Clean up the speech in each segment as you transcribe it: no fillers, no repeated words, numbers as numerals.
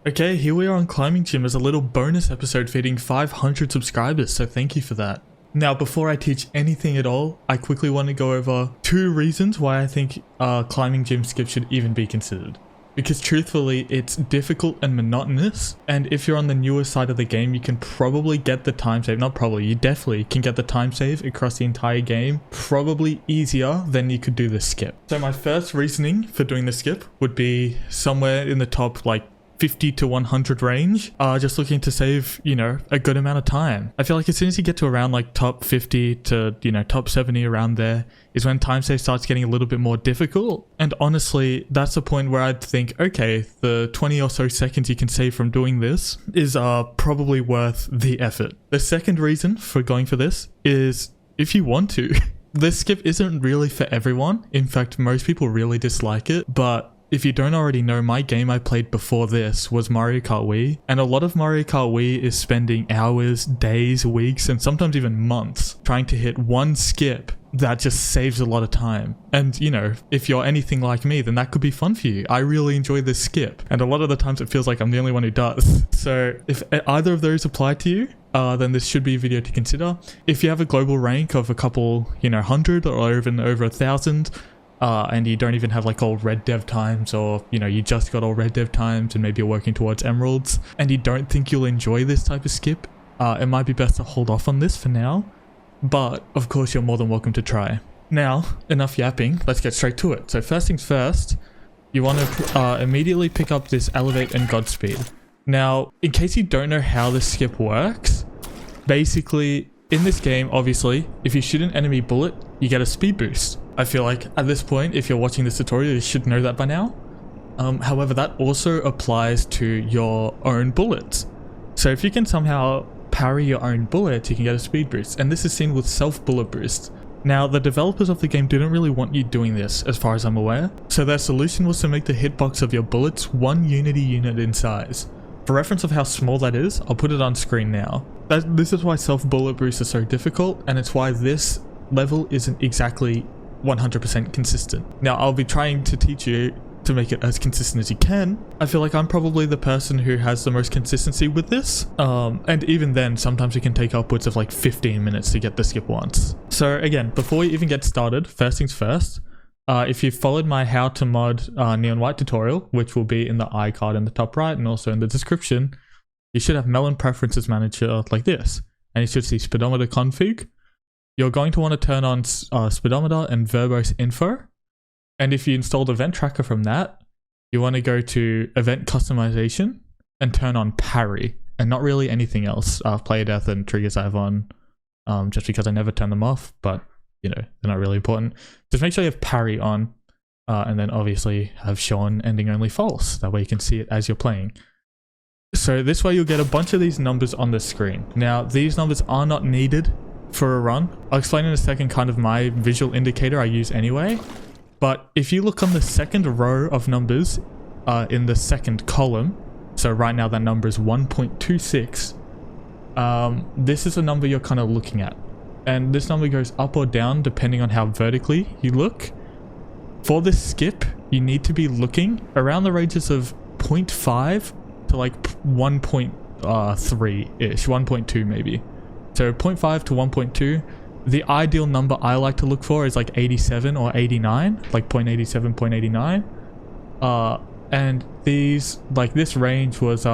Okay, here we are on Climbing Gym as a little bonus episode feeding 500 subscribers, so thank you for that. Now, before I teach anything at all, I quickly want to go over 2 reasons why I think Climbing Gym skip should even be considered. Because truthfully, it's difficult and monotonous, and if you're on the newer side of the game, you can probably get the time save, not probably, you definitely can get the time save across the entire game, probably easier than you could do the skip. So my first reasoning for doing the skip would be somewhere in the top, like, 50 to 100 range, just looking to save, you know, a good amount of time. I feel like as soon as you get to around like top 50 to, you know, top 70 around there is when time save starts getting a little bit more difficult. And honestly, that's the point where I'd think, okay, the 20 or so seconds you can save from doing this is probably worth the effort. The second reason for going for this is if you want to. This skip isn't really for everyone. In fact, most people really dislike it, but if you don't already know, my game I played before this was Mario Kart Wii, and a lot of Mario Kart Wii is spending hours, days, weeks, and sometimes even months trying to hit one skip that just saves a lot of time. And you know, if you're anything like me, then that could be fun for you. I really enjoy this skip, and a lot of the times it feels like I'm the only one who does. So if either of those apply to you, then this should be a video to consider. If you have a global rank of a couple, you know, 100 or even over 1,000, and you don't even have like all red dev times, or you know, you just got all red dev times and maybe you're working towards emeralds and you don't think you'll enjoy this type of skip, it might be best to hold off on this for now, but of course you're more than welcome to try. Now, enough yapping, let's get straight to it. So first things first, you want to immediately pick up this elevate and Godspeed. Now, in case you don't know how this skip works, basically in this game, obviously, if you shoot an enemy bullet, you get a speed boost. I feel like at this point, if you're watching this tutorial, you should know that by now. However, that also applies to your own bullets. So if you can somehow parry your own bullets, you can get a speed boost. And this is seen with self-bullet boost. Now, the developers of the game didn't really want you doing this, as far as I'm aware. So their solution was to make the hitbox of your bullets 1 unity unit in size. For reference of how small that is, I'll put it on screen now. This is why self-bullet boost is so difficult, and it's why this level isn't exactly 100% consistent. Now, I'll be trying to teach you to make it as consistent as you can. I feel like I'm probably the person who has the most consistency with this. And even then, sometimes it can take upwards of like 15 minutes to get the skip once. So again, before we even get started, first things first, if you've followed my how to mod neon white tutorial, which will be in the iCard in the top right and also in the description, you should have Melon Preferences Manager like this. And you should see speedometer config. You're going to want to turn on speedometer and verbose info. And if you installed event tracker from that, you want to go to event customization and turn on parry and not really anything else. Player death and triggers I have on just because I never turn them off, but you know, they're not really important. Just make sure you have parry on and then obviously have show on ending only false. That way you can see it as you're playing. So this way you'll get a bunch of these numbers on the screen. Now, these numbers are not needed for a run. I'll explain in a second kind of my visual indicator I use anyway. But if you look on the second row of numbers in the second column, so right now that number is 1.26, this is the number you're kind of looking at. And this number goes up or down depending on how vertically you look. For this skip, you need to be looking around the ranges of 0.5 to like 1.3-ish, 1.2 maybe. So 0.5 to 1.2. The ideal number I like to look for is like 87 or 89, like 0.87, 0.89. And these, like this range was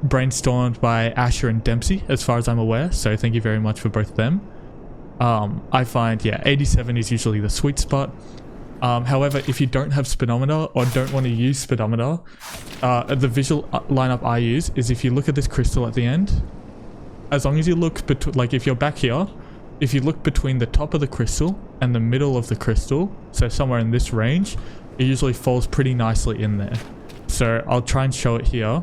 brainstormed by Asher and Dempsey, as far as I'm aware. So thank you very much for both of them. I find, yeah, 87 is usually the sweet spot. However, if you don't have speedometer or don't want to use speedometer, the visual lineup I use is if you look at this crystal at the end, as long as you look between, like if you're back here, if you look between the top of the crystal and the middle of the crystal, so somewhere in this range, it usually falls pretty nicely in there. So I'll try and show it here,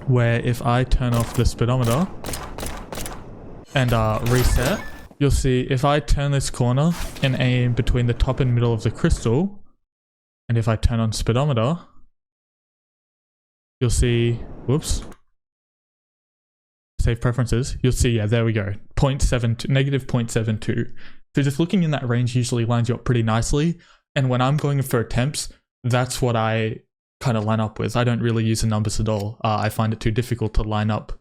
where if I turn off the speedometer and reset, you'll see if I turn this corner and aim between the top and middle of the crystal, and if I turn on speedometer, you'll see, whoops, save preferences, you'll see, yeah, there we go, negative 0.72. So just looking in that range usually lines you up pretty nicely. And when I'm going for attempts, that's what I kind of line up with. I don't really use the numbers at all. I find it too difficult to line up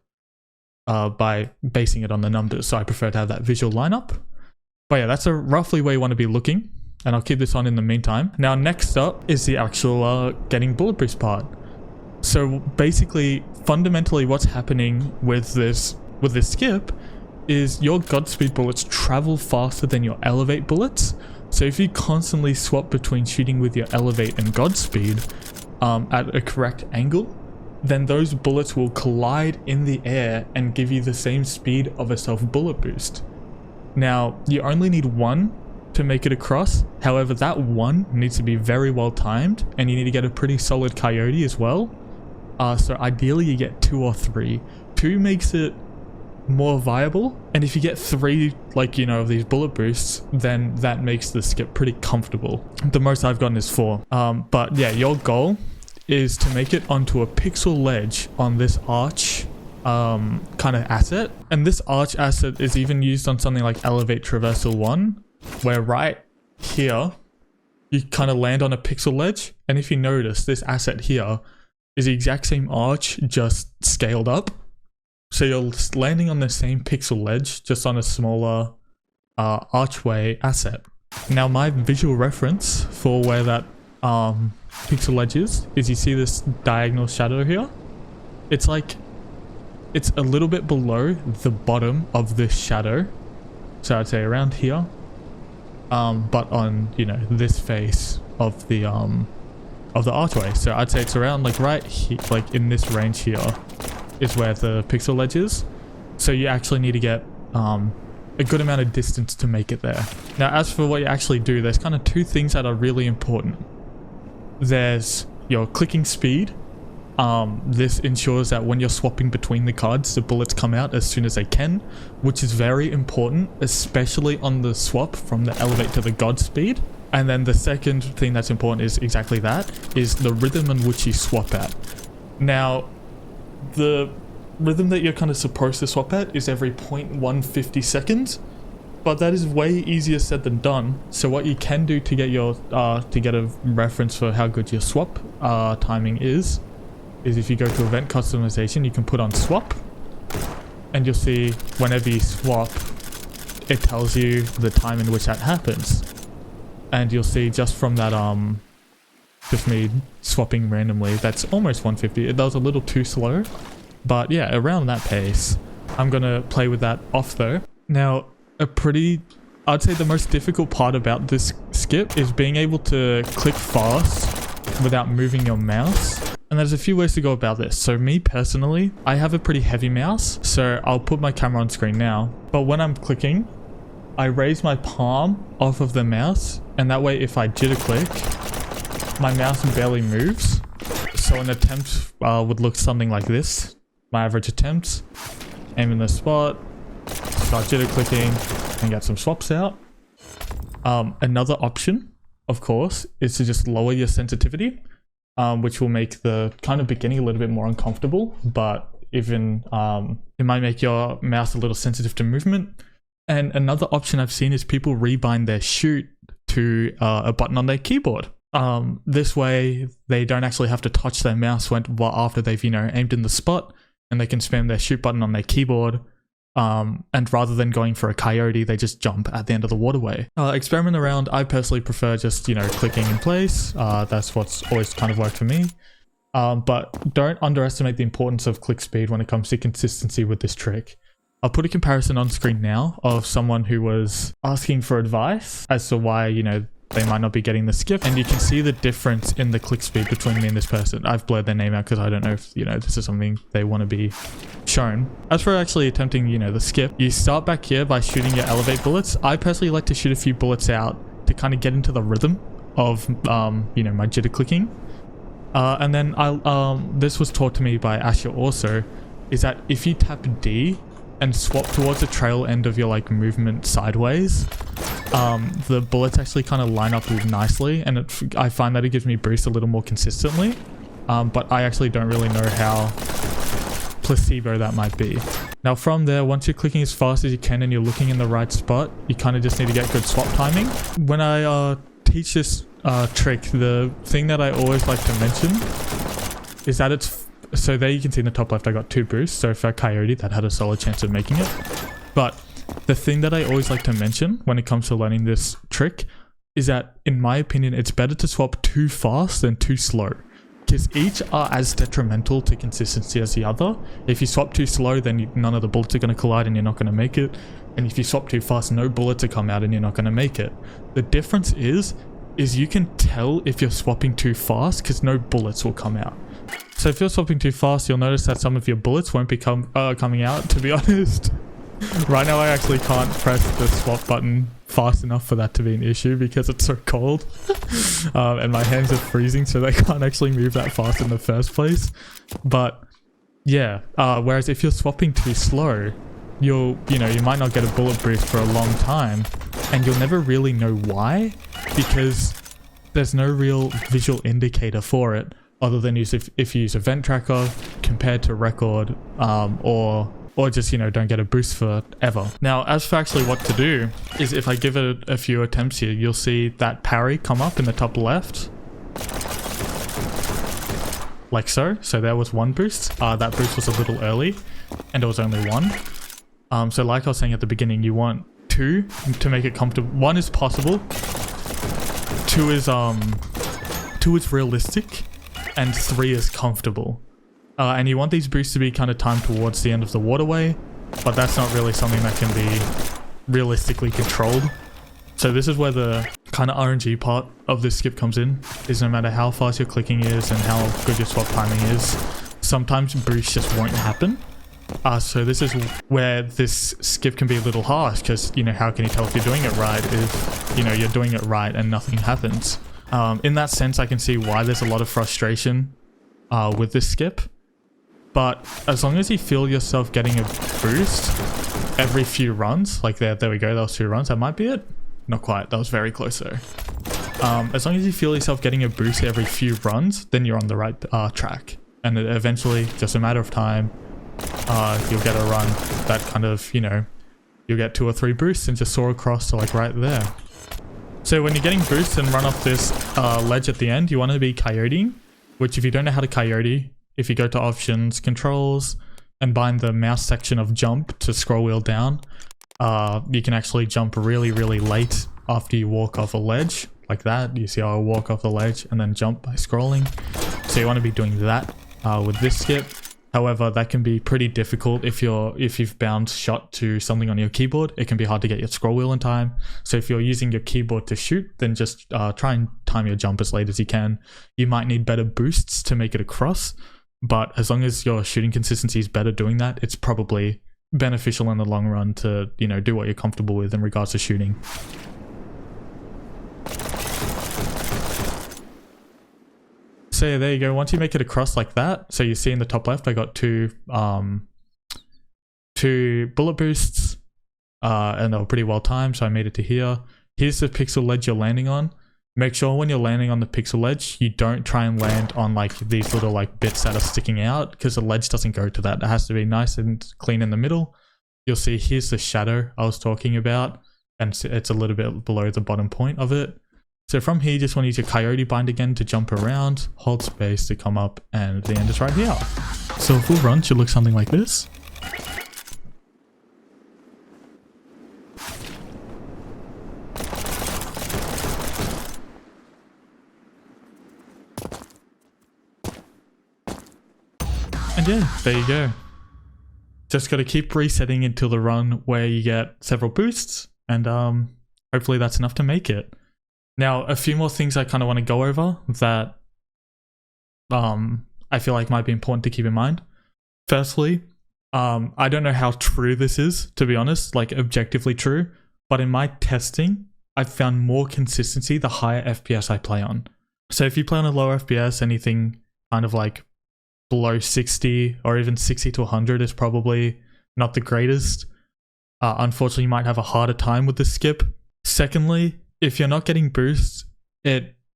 by basing it on the numbers, so I prefer to have that visual lineup. But yeah, that's a roughly where you want to be looking, and I'll keep this on in the meantime. Now next up is the actual getting bullet boost part. So basically, fundamentally what's happening with this skip is your Godspeed bullets travel faster than your Elevate bullets. So if you constantly swap between shooting with your Elevate and Godspeed at a correct angle, then those bullets will collide in the air and give you the same speed of a self bullet boost. Now, you only need one to make it across. However, that one needs to be very well timed, and you need to get a pretty solid coyote as well. So ideally you get 2 or 3. 2 makes it more viable, and if you get 3, like, you know, of these bullet boosts, then that makes the skip pretty comfortable. The most I've gotten is 4. But yeah, your goal is to make it onto a pixel ledge on this arch kind of asset. And this arch asset is even used on something like Elevate Traversal 1, where right here you kind of land on a pixel ledge, and if you notice, this asset here is the exact same arch, just scaled up. So you're landing on the same pixel ledge, just on a smaller archway asset. Now my visual reference for where that pixel ledge is you see this diagonal shadow here? It's like, it's a little bit below the bottom of this shadow. So I'd say around here. But on, you know, this face of the archway. So I'd say it's around like right here, like in this range here is where the pixel ledge is. So you actually need to get a good amount of distance to make it there. Now as for what you actually do, there's kind of 2 things that are really important. There's your clicking speed. This ensures that when you're swapping between the cards, the bullets come out as soon as they can, which is very important, especially on the swap from the Elevate to the Godspeed. And then the second thing that's important is exactly that, is the rhythm in which you swap at. Now, the rhythm that you're kind of supposed to swap at is every 0.150 seconds, but that is way easier said than done. So what you can do to get your to get a reference for how good your swap timing is if you go to event customization, you can put on swap, and you'll see whenever you swap, it tells you the time in which that happens. And you'll see just from that just me swapping randomly, that's almost 150. That was a little too slow, but yeah, around that pace. I'm gonna play with that off though. Now, I'd say the most difficult part about this skip is being able to click fast without moving your mouse. And there's a few ways to go about this. So me personally, I have a pretty heavy mouse, so I'll put my camera on screen now. But when I'm clicking, I raise my palm off of the mouse, and that way if I jitter click, my mouse barely moves. So an attempt would look something like this. My average attempt, aim in the spot, start jitter clicking, and get some swaps out. Another option, of course, is to just lower your sensitivity, which will make the kind of beginning a little bit more uncomfortable, but even it might make your mouse a little sensitive to movement. And another option I've seen is people rebind their shoot to a button on their keyboard. This way they don't actually have to touch their mouse after they've, you know, aimed in the spot, and they can spam their shoot button on their keyboard. And rather than going for a coyote, they just jump at the end of the waterway. Experiment around. I personally prefer just, you know, clicking in place. That's what's always kind of worked for me. But don't underestimate the importance of click speed when it comes to consistency with this trick. I'll put a comparison on screen now of someone who was asking for advice as to why, you know, they might not be getting the skip, and you can see the difference in the click speed between me and this person. I've blurred their name out because I don't know if, you know, this is something they want to be shown. As for actually attempting, you know, the skip, you start back here by shooting your Elevate bullets. I personally like to shoot a few bullets out to kind of get into the rhythm of, you know, my jitter clicking. And then this was taught to me by Asher also, is that if you tap D and swap towards the trail end of your like movement sideways, the bullets actually kind of line up nicely, and I find that it gives me boost a little more consistently. But I actually don't really know how placebo that might be. Now from there, once you're clicking as fast as you can and you're looking in the right spot, you kind of just need to get good swap timing. When I teach this trick, the thing that I always like to mention is that it's... So there you can see in the top left I got 2 boosts. So if I Coyote, that had a solid chance of making it. But the thing that I always like to mention when it comes to learning this trick is that, in my opinion, it's better to swap too fast than too slow. Because each are as detrimental to consistency as the other. If you swap too slow, then none of the bullets are going to collide and you're not going to make it. And if you swap too fast, no bullets will come out and you're not going to make it. The difference is you can tell if you're swapping too fast because no bullets will come out. So if you're swapping too fast, you'll notice that some of your bullets won't be coming out, to be honest. Right now I actually can't press the swap button fast enough for that to be an issue because it's so cold. And my hands are freezing, so they can't actually move that fast in the first place. But yeah, whereas if you're swapping too slow, you might not get a bullet boost for a long time, and you'll never really know why, because there's no real visual indicator for it other than if you use event tracker compared to record, or just, don't get a boost forever. Now, as for actually what to do, is if I give it a few attempts here, you'll see that parry come up in the top left. Like so. So there was 1 boost. That boost was a little early, and there was only 1. So like I was saying at the beginning, you want 2 to make it comfortable. 1 is possible. 2 is realistic, and 3 is comfortable. And you want these boosts to be kind of timed towards the end of the waterway, but that's not really something that can be realistically controlled. So this is where the kind of RNG part of this skip comes in, is no matter how fast your clicking is and how good your swap timing is, sometimes boosts just won't happen. So this is where this skip can be a little harsh, because, how can you tell if you're doing it right if, you're doing it right and nothing happens? In that sense, I can see why there's a lot of frustration with this skip. But as long as you feel yourself getting a boost every few runs, like there we go, that was 2 runs, that might be it. Not quite, that was very close though. As long as you feel yourself getting a boost every few runs, then you're on the right track. And eventually, just a matter of time, you'll get a run that kind of, you'll get 2 or 3 boosts and just soar across to like right there. So when you're getting boosts and run off this ledge at the end, you want to be coyoting, which if you don't know how to coyote, if you go to options, controls, and bind the mouse section of jump to scroll wheel down, you can actually jump really, really late after you walk off a ledge, like that. You see how I walk off the ledge and then jump by scrolling. So you want to be doing that with this skip. However, that can be pretty difficult if you've bound shot to something on your keyboard. It can be hard to get your scroll wheel in time. So if you're using your keyboard to shoot, then just try and time your jump as late as you can. You might need better boosts to make it across, but as long as your shooting consistency is better doing that, it's probably beneficial in the long run to, do what you're comfortable with in regards to shooting. So yeah, there you go. Once you make it across like that, so you see in the top left, I got 2 bullet boosts, and they were pretty well timed, so I made it to here. Here's the pixel ledge you're landing on. Make sure when you're landing on the pixel ledge, you don't try and land on like these little like bits that are sticking out, because the ledge doesn't go to that. It has to be nice and clean in the middle. You'll see here's the shadow I was talking about, and it's a little bit below the bottom point of it. So from here, you just want to use your coyote bind again to jump around, hold space to come up, and the end is right here. So a full run should look something like this. And yeah, there you go. Just got to keep resetting until the run where you get several boosts, and hopefully that's enough to make it. Now, a few more things I kind of want to go over that I feel like might be important to keep in mind. Firstly, I don't know how true this is, to be honest, like objectively true, but in my testing, I've found more consistency the higher FPS I play on. So if you play on a lower FPS, anything kind of like below 60 or even 60 to 100 is probably not the greatest. Unfortunately, you might have a harder time with the skip. Secondly, if you're not getting boosts,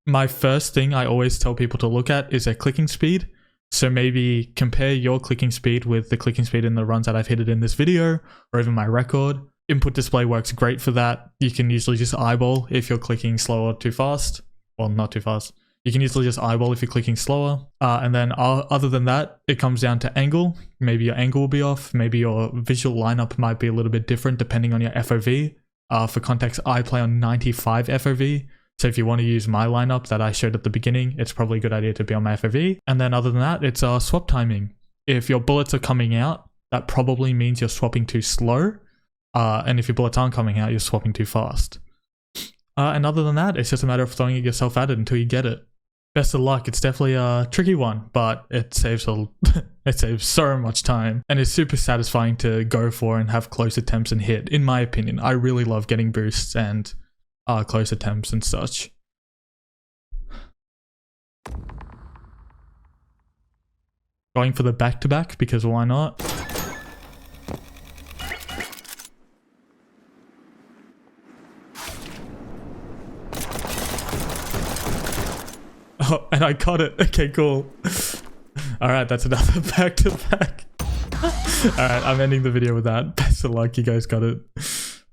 my first thing I always tell people to look at is their clicking speed. So maybe compare your clicking speed with the clicking speed in the runs that I've hit it in this video, or even my record. input display works great for that. You can usually just eyeball if you're clicking slow or too fast. Well, not too fast. You can usually just eyeball if you're clicking slower. And then other than that, it comes down to angle. Maybe your angle will be off. Maybe your visual lineup might be a little bit different depending on your FOV. For context, I play on 95 FOV. So if you want to use my lineup that I showed at the beginning, it's probably a good idea to be on my FOV. And then other than that, it's swap timing. If your bullets are coming out, that probably means you're swapping too slow. And if your bullets aren't coming out, you're swapping too fast. And other than that, it's just a matter of throwing yourself at it until you get it. Best of luck. It's definitely a tricky one, but it saves it saves so much time, and it's super satisfying to go for and have close attempts and hit. In my opinion, I really love getting boosts and close attempts and such. Going for the back-to-back because why not? Oh, and I got it. Okay, cool. Alright, that's another back-to-back. Alright, I'm ending the video with that. Best of luck, you guys got it.